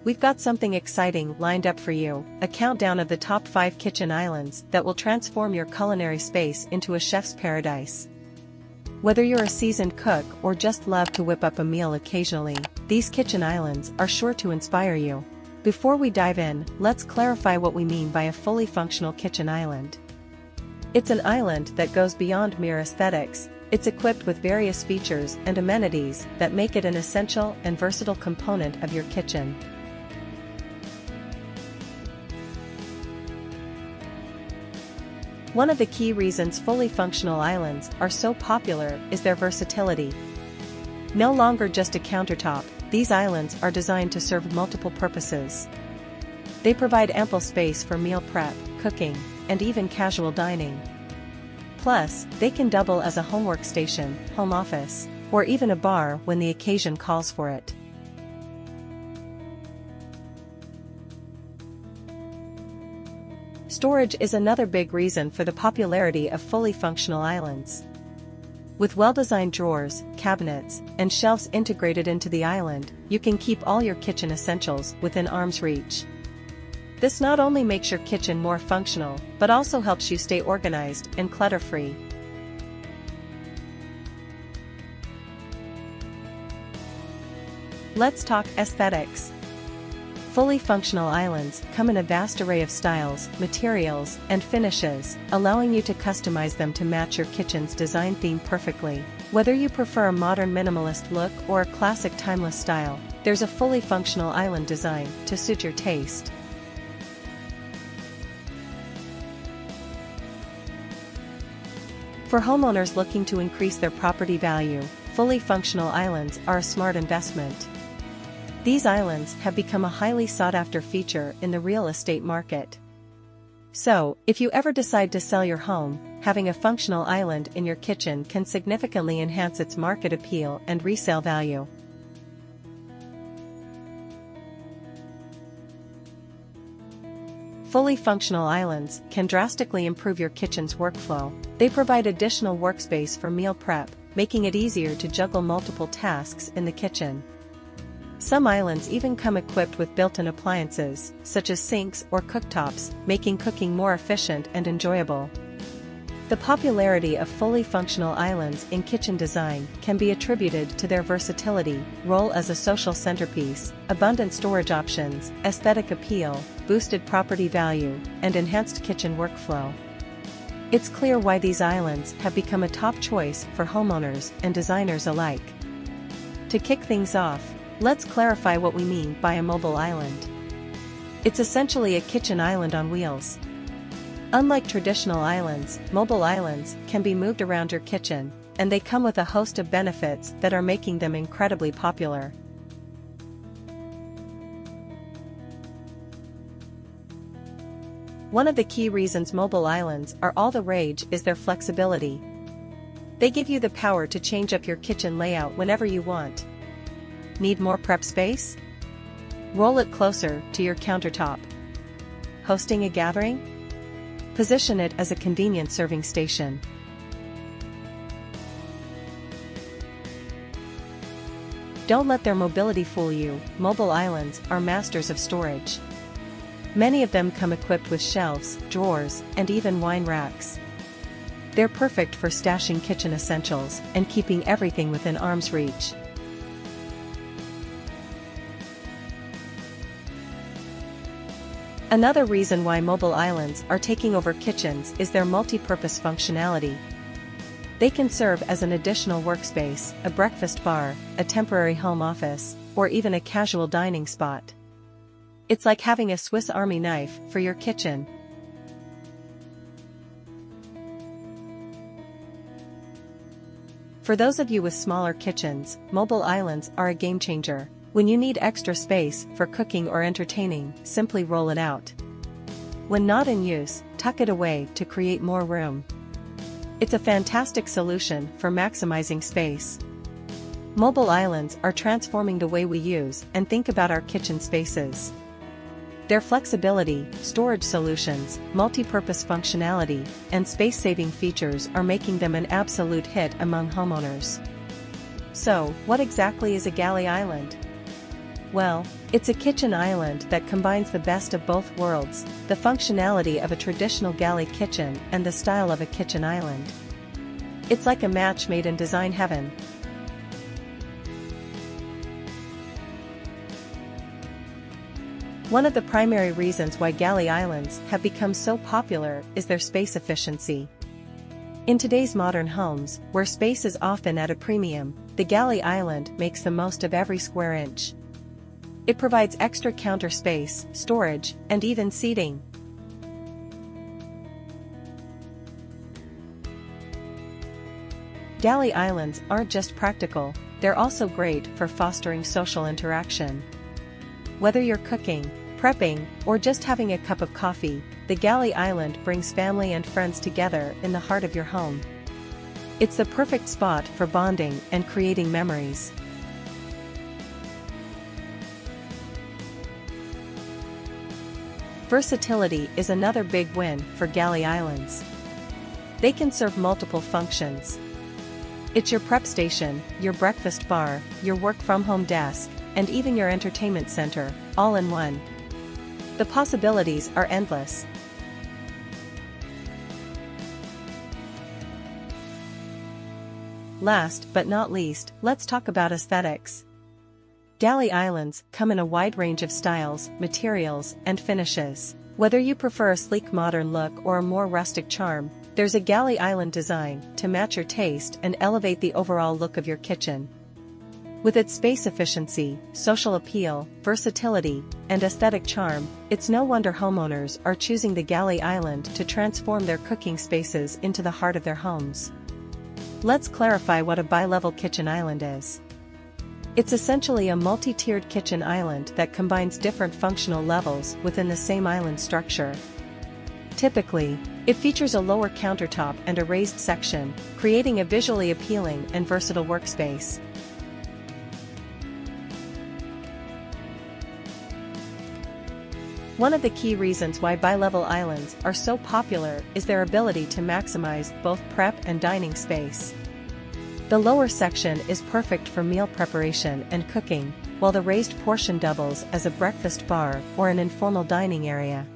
We've got something exciting lined up for you, a countdown of the top 5 kitchen islands that will transform your culinary space into a chef's paradise. Whether you're a seasoned cook or just love to whip up a meal occasionally, these kitchen islands are sure to inspire you. Before we dive in, let's clarify what we mean by a fully functional kitchen island. It's an island that goes beyond mere aesthetics. It's equipped with various features and amenities that make it an essential and versatile component of your kitchen. One of the key reasons fully functional islands are so popular is their versatility. No longer just a countertop, these islands are designed to serve multiple purposes. They provide ample space for meal prep, cooking, and even casual dining. Plus, they can double as a home workstation, home office, or even a bar when the occasion calls for it. Storage is another big reason for the popularity of fully functional islands. With well-designed drawers, cabinets, and shelves integrated into the island, you can keep all your kitchen essentials within arm's reach. This not only makes your kitchen more functional, but also helps you stay organized and clutter-free. Let's talk aesthetics. Fully functional islands come in a vast array of styles, materials, and finishes, allowing you to customize them to match your kitchen's design theme perfectly. Whether you prefer a modern minimalist look or a classic timeless style, there's a fully functional island design to suit your taste. For homeowners looking to increase their property value, fully functional islands are a smart investment. These islands have become a highly sought-after feature in the real estate market. So, if you ever decide to sell your home, having a functional island in your kitchen can significantly enhance its market appeal and resale value. Fully functional islands can drastically improve your kitchen's workflow. They provide additional workspace for meal prep, making it easier to juggle multiple tasks in the kitchen. Some islands even come equipped with built-in appliances, such as sinks or cooktops, making cooking more efficient and enjoyable. The popularity of fully functional islands in kitchen design can be attributed to their versatility, role as a social centerpiece, abundant storage options, aesthetic appeal, boosted property value, and enhanced kitchen workflow. It's clear why these islands have become a top choice for homeowners and designers alike. To kick things off, let's clarify what we mean by a mobile island. It's essentially a kitchen island on wheels. Unlike traditional islands, mobile islands can be moved around your kitchen, and they come with a host of benefits that are making them incredibly popular. One of the key reasons mobile islands are all the rage is their flexibility. They give you the power to change up your kitchen layout whenever you want. Need more prep space? Roll it closer to your countertop. Hosting a gathering? Position it as a convenient serving station. Don't let their mobility fool you. Mobile islands are masters of storage. Many of them come equipped with shelves, drawers, and even wine racks. They're perfect for stashing kitchen essentials and keeping everything within arm's reach. Another reason why mobile islands are taking over kitchens is their multi-purpose functionality. They can serve as an additional workspace, a breakfast bar, a temporary home office, or even a casual dining spot. It's like having a Swiss Army knife for your kitchen. For those of you with smaller kitchens, mobile islands are a game changer. When you need extra space for cooking or entertaining, simply roll it out. When not in use, tuck it away to create more room. It's a fantastic solution for maximizing space. Mobile islands are transforming the way we use and think about our kitchen spaces. Their flexibility, storage solutions, multi-purpose functionality, and space-saving features are making them an absolute hit among homeowners. So, what exactly is a Galley Island? Well, it's a kitchen island that combines the best of both worlds, the functionality of a traditional galley kitchen and the style of a kitchen island. It's like a match made in design heaven. One of the primary reasons why galley islands have become so popular is their space efficiency. In today's modern homes, where space is often at a premium, the galley island makes the most of every square inch. It provides extra counter space, storage, and even seating. Galley islands aren't just practical, they're also great for fostering social interaction. Whether you're cooking, prepping, or just having a cup of coffee, the galley island brings family and friends together in the heart of your home. It's the perfect spot for bonding and creating memories. Versatility is another big win for galley islands. They can serve multiple functions. It's your prep station, your breakfast bar, your work-from-home desk, and even your entertainment center, all in one. The possibilities are endless. Last but not least, let's talk about aesthetics. Galley islands come in a wide range of styles, materials, and finishes. Whether you prefer a sleek modern look or a more rustic charm, there's a galley island design to match your taste and elevate the overall look of your kitchen. With its space efficiency, social appeal, versatility, and aesthetic charm, it's no wonder homeowners are choosing the galley island to transform their cooking spaces into the heart of their homes. Let's clarify what a bi-level kitchen island is. It's essentially a multi-tiered kitchen island that combines different functional levels within the same island structure. Typically, it features a lower countertop and a raised section, creating a visually appealing and versatile workspace. One of the key reasons why bi-level islands are so popular is their ability to maximize both prep and dining space. The lower section is perfect for meal preparation and cooking, while the raised portion doubles as a breakfast bar or an informal dining area.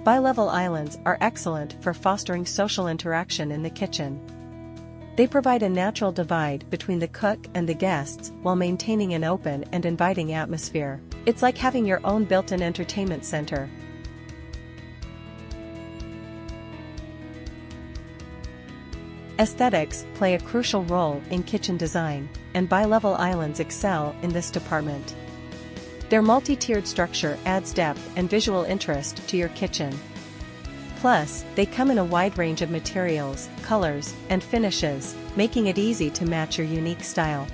Bi-level islands are excellent for fostering social interaction in the kitchen. They provide a natural divide between the cook and the guests while maintaining an open and inviting atmosphere. It's like having your own built-in entertainment center. Aesthetics play a crucial role in kitchen design, and bi-level islands excel in this department. Their multi-tiered structure adds depth and visual interest to your kitchen. Plus, they come in a wide range of materials, colors, and finishes, making it easy to match your unique style.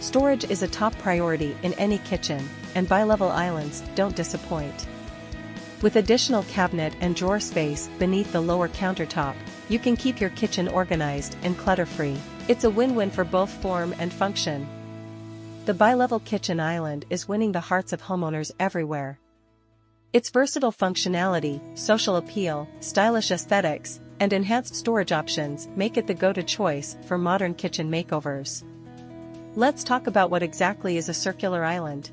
Storage is a top priority in any kitchen, and bi-level islands don't disappoint. With additional cabinet and drawer space beneath the lower countertop, you can keep your kitchen organized and clutter-free. It's a win-win for both form and function. The bi-level kitchen island is winning the hearts of homeowners everywhere. Its versatile functionality, social appeal, stylish aesthetics, and enhanced storage options make it the go-to choice for modern kitchen makeovers. Let's talk about what exactly is a circular island.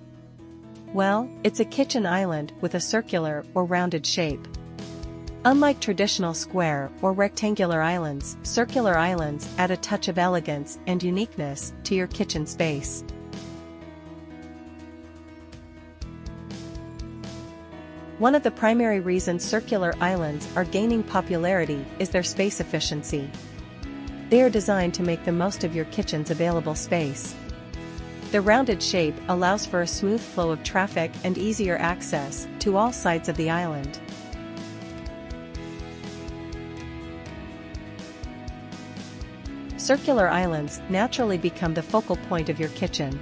Well, it's a kitchen island with a circular or rounded shape. Unlike traditional square or rectangular islands, circular islands add a touch of elegance and uniqueness to your kitchen space. One of the primary reasons circular islands are gaining popularity is their space efficiency. They are designed to make the most of your kitchen's available space. The rounded shape allows for a smooth flow of traffic and easier access to all sides of the island. Circular islands naturally become the focal point of your kitchen.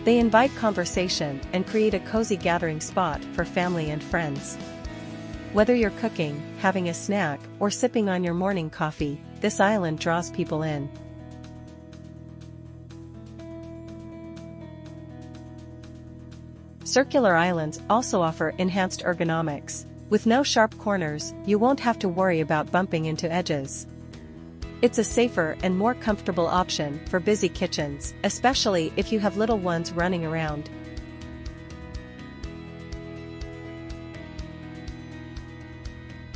They invite conversation and create a cozy gathering spot for family and friends. Whether you're cooking, having a snack, or sipping on your morning coffee, this island draws people in. Circular islands also offer enhanced ergonomics. With no sharp corners, you won't have to worry about bumping into edges. It's a safer and more comfortable option for busy kitchens, especially if you have little ones running around.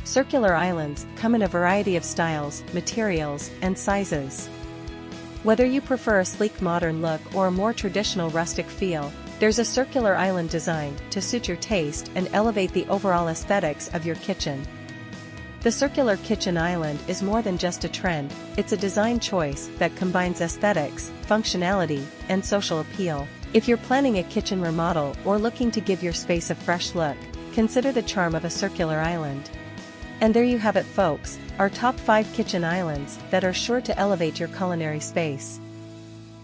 Circular islands come in a variety of styles, materials, and sizes. Whether you prefer a sleek modern look or a more traditional rustic feel, there's a circular island designed to suit your taste and elevate the overall aesthetics of your kitchen. The circular kitchen island is more than just a trend, it's a design choice that combines aesthetics, functionality, and social appeal. If you're planning a kitchen remodel or looking to give your space a fresh look, consider the charm of a circular island. And there you have it, folks, our top 5 kitchen islands that are sure to elevate your culinary space.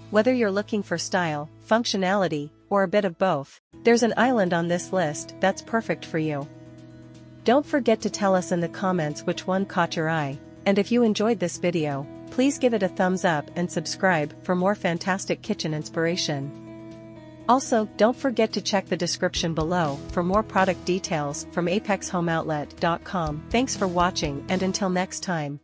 Whether you're looking for style, functionality, or a bit of both, there's an island on this list that's perfect for you. Don't forget to tell us in the comments which one caught your eye, and if you enjoyed this video, please give it a thumbs up and subscribe for more fantastic kitchen inspiration. Also, don't forget to check the description below for more product details from apexhomeoutlet.com. Thanks for watching, and until next time.